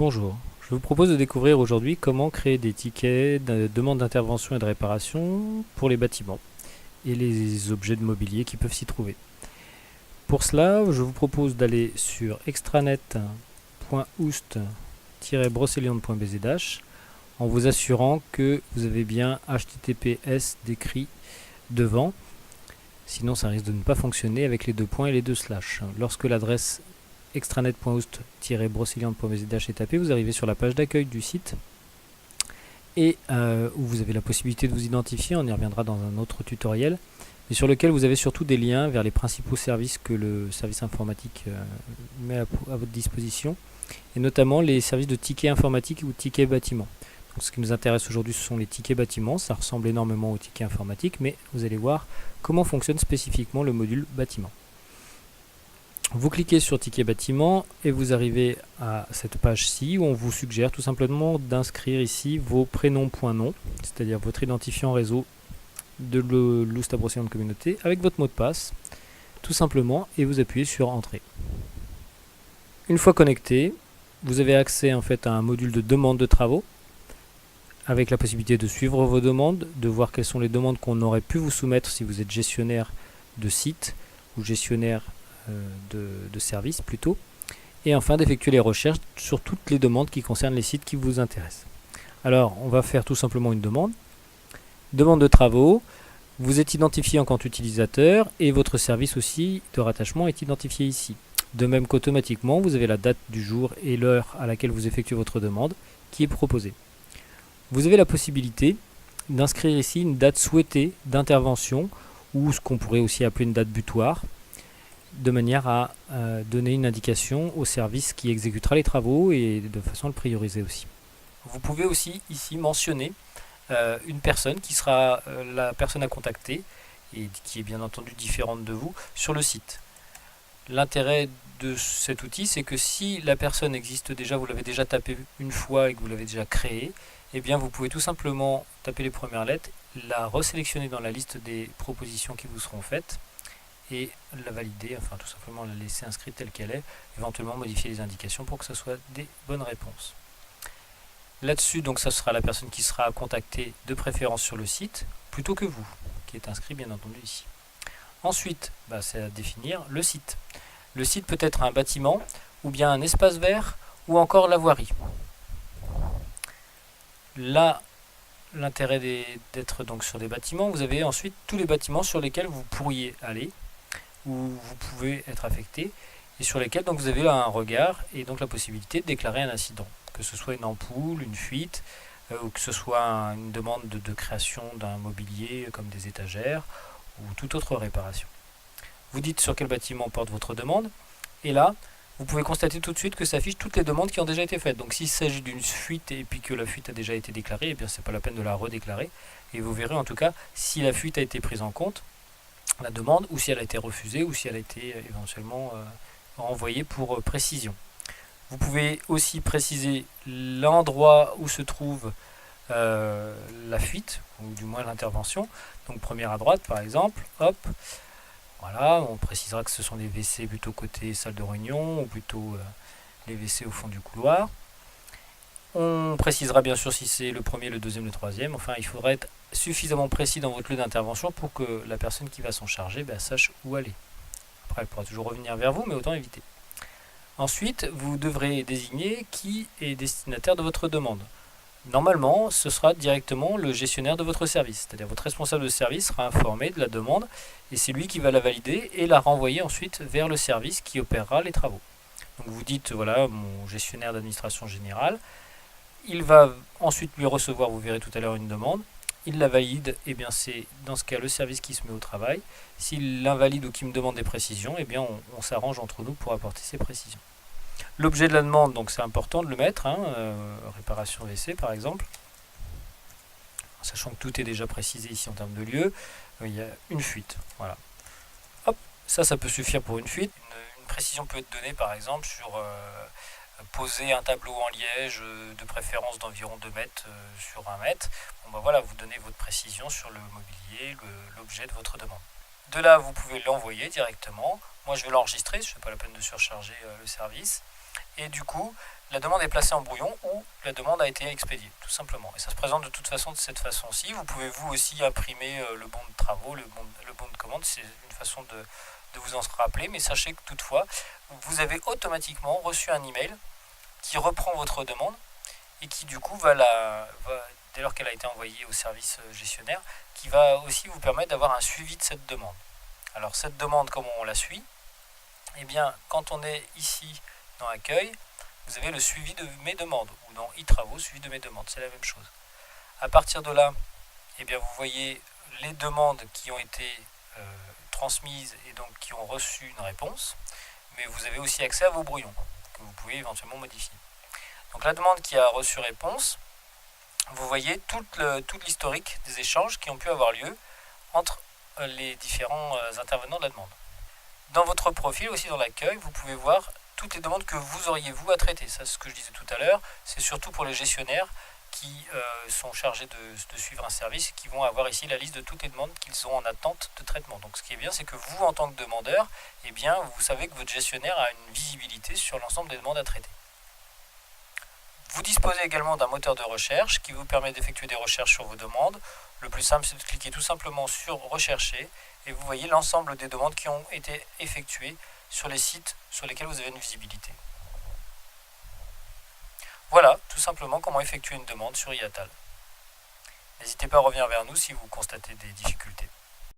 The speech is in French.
Bonjour, je vous propose de découvrir aujourd'hui comment créer des tickets de demande d'intervention et de réparation pour les bâtiments et les objets de mobilier qui peuvent s'y trouver. Pour cela, je vous propose d'aller sur extranet.oust-broceliande.bzh en vous assurant que vous avez bien HTTPS décrit devant, sinon ça risque de ne pas fonctionner avec les deux points et les deux slash. Lorsque l'adresse extranet.host-broceliande.bzh est tapé, vous arrivez sur la page d'accueil du site et où vous avez la possibilité de vous identifier, on y reviendra dans un autre tutoriel, mais sur lequel vous avez surtout des liens vers les principaux services que le service informatique met à votre disposition, et notamment les services de tickets informatiques ou tickets bâtiments. Donc, ce qui nous intéresse aujourd'hui, ce sont les tickets bâtiments, ça ressemble énormément aux tickets informatiques, mais vous allez voir comment fonctionne spécifiquement le module bâtiment. Vous cliquez sur Ticket Bâtiment et vous arrivez à cette page-ci où on vous suggère tout simplement d'inscrire ici vos prénoms.nom, c'est-à-dire votre identifiant réseau de l'Oust Broceliande Communauté avec votre mot de passe, tout simplement, et vous appuyez sur Entrée. Une fois connecté, vous avez accès en fait à un module de demande de travaux avec la possibilité de suivre vos demandes, de voir quelles sont les demandes qu'on aurait pu vous soumettre si vous êtes gestionnaire de site ou gestionnaire de services plutôt, et enfin d'effectuer les recherches sur toutes les demandes qui concernent les sites qui vous intéressent. Alors on va faire tout simplement une demande de travaux, vous êtes identifié en tant qu'utilisateur et votre service aussi de rattachement est identifié ici. De même qu'automatiquement vous avez la date du jour et l'heure à laquelle vous effectuez votre demande qui est proposée. Vous avez la possibilité d'inscrire ici une date souhaitée d'intervention ou ce qu'on pourrait aussi appeler une date butoir, de manière à donner une indication au service qui exécutera les travaux et de façon à le prioriser aussi. Vous pouvez aussi ici mentionner une personne qui sera la personne à contacter et qui est bien entendu différente de vous sur le site. L'intérêt de cet outil, c'est que si la personne existe déjà, vous l'avez déjà tapé une fois et que vous l'avez déjà créé, eh bien vous pouvez tout simplement taper les premières lettres, la resélectionner dans la liste des propositions qui vous seront faites et la valider, enfin tout simplement la laisser inscrite telle qu'elle est, éventuellement modifier les indications pour que ce soit des bonnes réponses. Là-dessus, donc ça sera la personne qui sera contactée de préférence sur le site, plutôt que vous, qui est inscrit bien entendu ici. Ensuite, c'est à définir le site. Le site peut être un bâtiment, ou bien un espace vert, ou encore la voirie. Là, l'intérêt d'être donc sur des bâtiments, vous avez ensuite tous les bâtiments sur lesquels vous pourriez aller, où vous pouvez être affecté et sur lesquels donc vous avez un regard et donc la possibilité de déclarer un incident, que ce soit une ampoule, une fuite, ou que ce soit une demande de création d'un mobilier comme des étagères ou toute autre réparation. Vous dites sur quel bâtiment porte votre demande et là vous pouvez constater tout de suite que ça affiche toutes les demandes qui ont déjà été faites. Donc s'il s'agit d'une fuite et puis que la fuite a déjà été déclarée, eh bien c'est pas la peine de la redéclarer et vous verrez en tout cas si la fuite a été prise en compte, la demande, ou si elle a été refusée, ou si elle a été éventuellement renvoyée pour précision. Vous pouvez aussi préciser l'endroit où se trouve la fuite, ou du moins l'intervention. Donc première à droite par exemple, hop, voilà, on précisera que ce sont les WC plutôt côté salle de réunion, ou plutôt les WC au fond du couloir. On précisera bien sûr si c'est le premier, le deuxième, le troisième. Enfin, il faudra être suffisamment précis dans votre lieu d'intervention pour que la personne qui va s'en charger sache où aller. Après, elle pourra toujours revenir vers vous, mais autant éviter. Ensuite, vous devrez désigner qui est destinataire de votre demande. Normalement, ce sera directement le gestionnaire de votre service, c'est-à-dire votre responsable de service sera informé de la demande et c'est lui qui va la valider et la renvoyer ensuite vers le service qui opérera les travaux. Donc vous dites, voilà, mon gestionnaire d'administration générale. Il va ensuite lui recevoir, vous verrez tout à l'heure, une demande. Il la valide, et bien c'est dans ce cas le service qui se met au travail. S'il l'invalide ou qu'il me demande des précisions, et bien on s'arrange entre nous pour apporter ces précisions. L'objet de la demande, donc c'est important de le mettre, réparation WC par exemple. Sachant que tout est déjà précisé ici en termes de lieu, il y a une fuite. Voilà. Hop, ça peut suffire pour une fuite. Une précision peut être donnée par exemple sur poser un tableau en liège de préférence d'environ 2 mètres sur 1 mètre. Voilà, vous donnez votre précision sur le mobilier, l'objet de votre demande. De là, vous pouvez l'envoyer directement. Moi, je vais l'enregistrer, je ne fais pas la peine de surcharger le service. Et du coup, la demande est placée en brouillon ou la demande a été expédiée, tout simplement. Et ça se présente de toute façon de cette façon-ci. Vous pouvez vous aussi imprimer le bon de travaux, le bon de commande, c'est une façon de vous en rappeler, mais sachez que toutefois, vous avez automatiquement reçu un email qui reprend votre demande et qui du coup dès lors qu'elle a été envoyée au service gestionnaire, qui va aussi vous permettre d'avoir un suivi de cette demande. Alors cette demande, comment on la suit? Eh bien, quand on est ici dans Accueil, vous avez le suivi de mes demandes, ou dans e-travaux, suivi de mes demandes, c'est la même chose. À partir de là, eh bien, vous voyez les demandes qui ont été transmises et donc qui ont reçu une réponse, mais vous avez aussi accès à vos brouillons, que vous pouvez éventuellement modifier. Donc la demande qui a reçu réponse, vous voyez tout l'historique des échanges qui ont pu avoir lieu entre les différents intervenants de la demande. Dans votre profil, aussi dans l'accueil, vous pouvez voir toutes les demandes que vous auriez vous à traiter. Ça, c'est ce que je disais tout à l'heure, c'est surtout pour les gestionnaires qui sont chargés de suivre un service et qui vont avoir ici la liste de toutes les demandes qu'ils ont en attente de traitement. Donc ce qui est bien, c'est que vous, en tant que demandeur, eh bien, vous savez que votre gestionnaire a une visibilité sur l'ensemble des demandes à traiter. Vous disposez également d'un moteur de recherche qui vous permet d'effectuer des recherches sur vos demandes. Le plus simple, c'est de cliquer tout simplement sur Rechercher et vous voyez l'ensemble des demandes qui ont été effectuées sur les sites sur lesquels vous avez une visibilité. Voilà, tout simplement comment effectuer une demande sur IATAL. N'hésitez pas à revenir vers nous si vous constatez des difficultés.